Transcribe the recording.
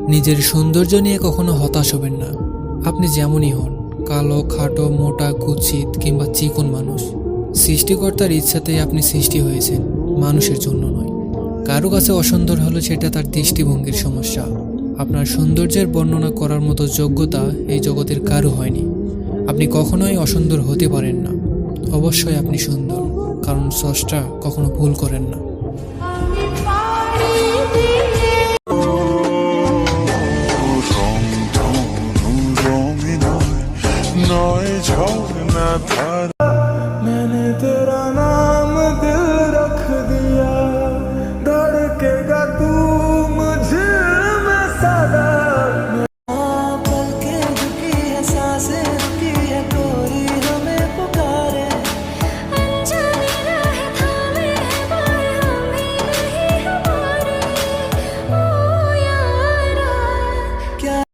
নিজের সৌন্দর্য নিয়ে কখনো হতাশ হবেন না। আপনি যেমনই হন, কালো, খাটো, মোটা, কুৎসিত কিংবা চিকন মানুষ, সৃষ্টিকর্তার ইচ্ছাতেই আপনি সৃষ্টি হয়েছেন, মানুষের জন্য নয়। কারো কাছে অসুন্দর হলে সেটা তার দৃষ্টিভঙ্গির সমস্যা। আপনার সৌন্দর্যের বর্ণনা করার মতো যোগ্যতা এই জগতের কারো হয়নি। আপনি কখনোই অসুন্দর হতে পারেন না। অবশ্যই আপনি সুন্দর, কারণ স্রষ্টা কখনো ভুল করেন না।